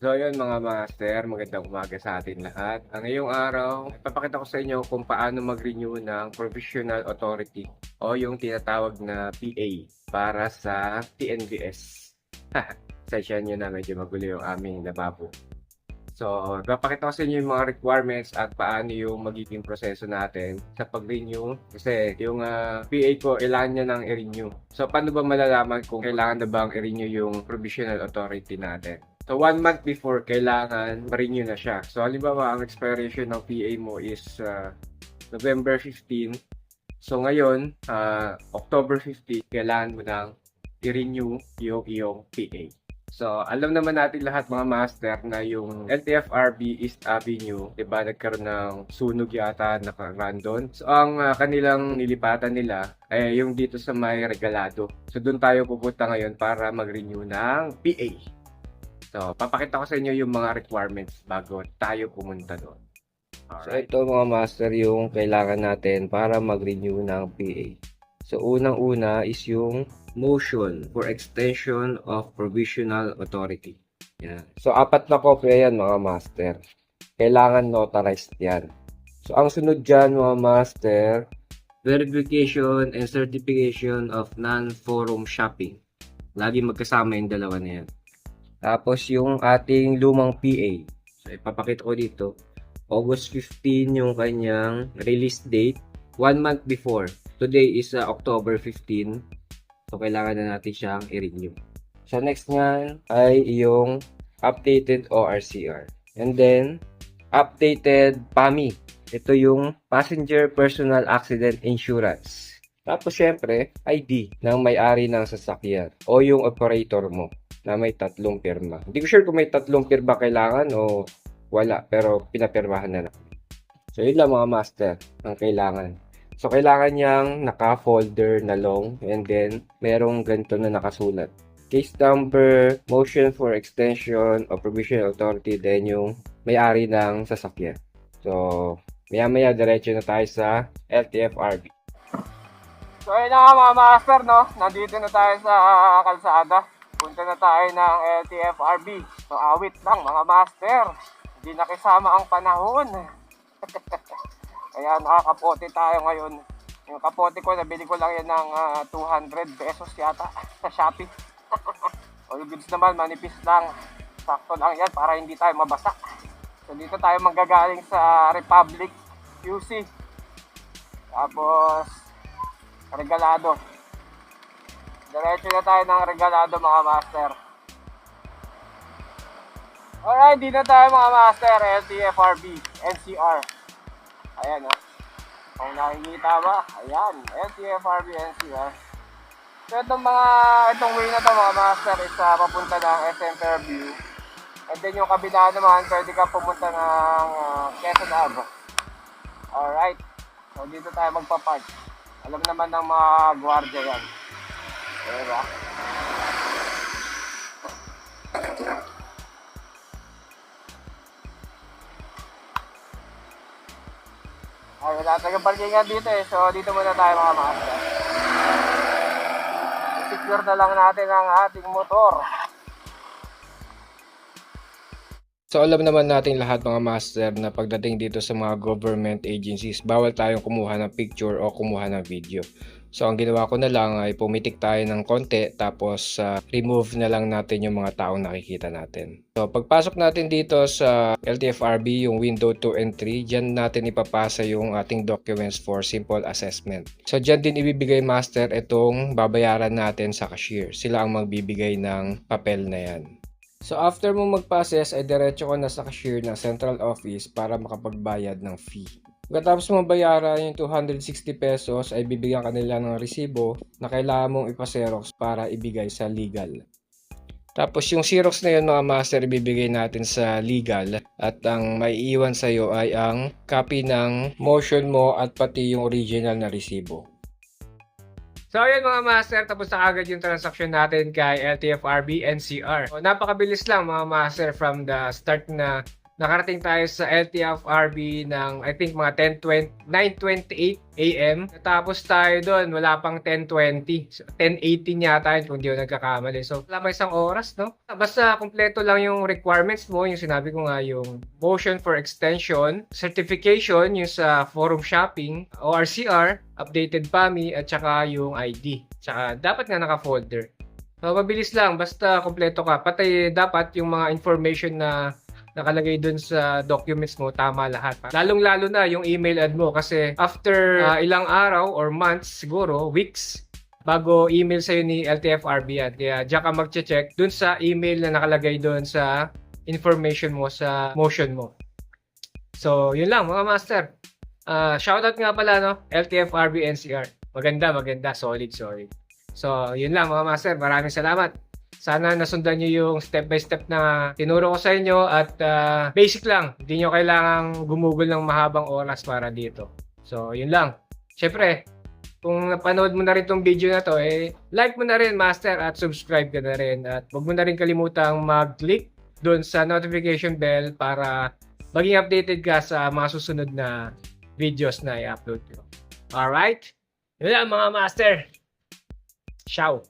So yun mga master, magandang umaga sa atin lahat. Ang ngayong araw, ipapakita ko sa inyo kung paano mag-renew ng Provisional Authority o yung tinatawag na PA para sa TNVS. Session nyo na medyo magulo yung aming lababo. So, ipapakita ko sa inyo yung mga requirements at paano yung magiging proseso natin sa pag-renew. Kasi yung PA ko, kailangan niya nang i-renew. So, paano ba malalaman kung kailangan na bang i-renew yung Provisional Authority natin? So, 1 month before, kailangan ma-renew na siya. So, halimbawa, ang expiration ng PA mo is November 15. So, ngayon, October 15, kailangan mo nang i-renew yung iyong PA. So, alam naman natin lahat mga master na yung LTFRB East Avenue, diba, nagkaroon ng sunog yata, nakarun doon. So, ang kanilang nilipatan nila ay yung dito sa may Regalado. So, doon tayo pupunta ngayon para mag-renew ng PA. So, papakita ko sa inyo yung mga requirements bago tayo pumunta doon. Alright. So, ito mga master yung kailangan natin para mag-renew ng PA. So, unang-una is yung motion for extension of provisional authority. Yan. So, 4 na kopya yan mga master. Kailangan notarized yan. So, ang sunod dyan mga master, verification and certification of non-forum shopping. Lagi magkasama yung dalawa na yan. Tapos yung ating lumang PA. So, ipapakita ko dito. August 15 yung kanyang release date. 1 month before. Today is October 15. So, kailangan na natin siyang i-renew. So, next nga ay yung updated ORCR. And then, updated PAMI. Ito yung Passenger Personal Accident Insurance. Tapos, syempre, ID ng may-ari ng sasakyan o yung operator mo na may 3 pirma. Hindi ko sure kung may 3 pirma kailangan o wala, pero pinapirmahan na lang. So, yun lang mga master ang kailangan. So, kailangan niyang naka-folder na long and then merong ganito na nakasulat. Case number, motion for extension of provisional authority, then yung may-ari ng sasakyan. So, maya-maya diretso na tayo sa LTFRB. So, ayun na nga mga master, no? Nandito na tayo sa kalsada. Punta na tayo ng LTFRB. So, awit lang mga master. Hindi nakisama ang panahon. Kaya nakakapote tayo ngayon. Yung kapote ko, nabili ko lang yan ng 200 pesos yata sa Shopee. All goods naman, manipis lang. Sakto lang yan para hindi tayo mabasa. So, dito tayo manggagaling sa Republic QC. Tapos, Regalado. Diretso na tayo ng Regalado mga master. Alright, dito tayo mga master. LTFRB, NCR. Ayan o. Kung nakikita ba? Ayan, LTFRB, NCR. So itong way na to mga master is papunta ng SM Fairview. And then yung kabila naman, pwede ka pumunta ng Quezon Ave. Alright. So dito tayo magpapark. Alam naman ng mga gwardiya yan. Diba? Ay, wala talagang parkingan dito eh. So, dito muna tayo mga master. I-secure na lang natin ang ating motor. So, alam naman natin lahat mga master na pagdating dito sa mga government agencies, bawal tayong kumuha ng picture o kumuha ng video. So, ang ginawa ko na lang ay pumitik tayo ng konti tapos remove na lang natin yung mga taong nakikita natin. So, pagpasok natin dito sa LTFRB, yung window 2 and 3, dyan natin ipapasa yung ating documents for simple assessment. So, dyan din ibibigay master itong babayaran natin sa cashier. Sila ang magbibigay ng papel na yan. So, after mo mag-process, ay diretso ko na sa cashier ng central office para makapagbayad ng fee. Pagkatapos mo bayaran yung 260 pesos ay bibigyan ka nila ng resibo na kailangan mong ipa-xerox para ibigay sa legal. Tapos yung xerox na yun mga master ibibigay natin sa legal at ang maiiwan sa iyo ay ang copy ng motion mo at pati yung original na resibo. So ayun mga master, tapos na agad yung transaction natin kay LTFRB NCR. So, napakabilis lang mga master from the start na nakarating tayo sa LTFRB ng I think mga 9:28 AM. Natapos tayo doon, wala pang 10:20. 10:18 yata yun kung di ako nagkakamali. So, wala pa isang oras, no? Basta kompleto lang yung requirements mo. Yung sinabi ko nga, yung motion for extension, certification, yung sa forum shopping, ORCR, updated PAMI, at saka yung ID. Tsaka dapat nga naka-folder. So, mabilis lang, basta kompleto ka. Pati dapat yung mga information na nakalagay dun sa documents mo, tama lahat. Lalong-lalo na yung email ad mo kasi after ilang araw or months siguro, weeks, bago email sa'yo ni LTFRB yan. Kaya diyan ka mag-check dun sa email na nakalagay dun sa information mo sa motion mo. So, yun lang mga master. Shoutout nga pala, no? LTFRB NCR. Maganda, solid. So, yun lang mga master. Maraming salamat. Sana nasundan nyo yung step by step na tinuro ko sa inyo at basic lang. Hindi nyo kailangang gumugol ng mahabang oras para dito. So, yun lang. Siyempre, kung napanood mo na rin tong video na to, like mo na rin, master, at subscribe ka na rin. At huwag mo na rin kalimutang mag-click doon sa notification bell para maging updated ka sa mga susunod na videos na i-upload ko. Alright? Yun lang mga master. Ciao!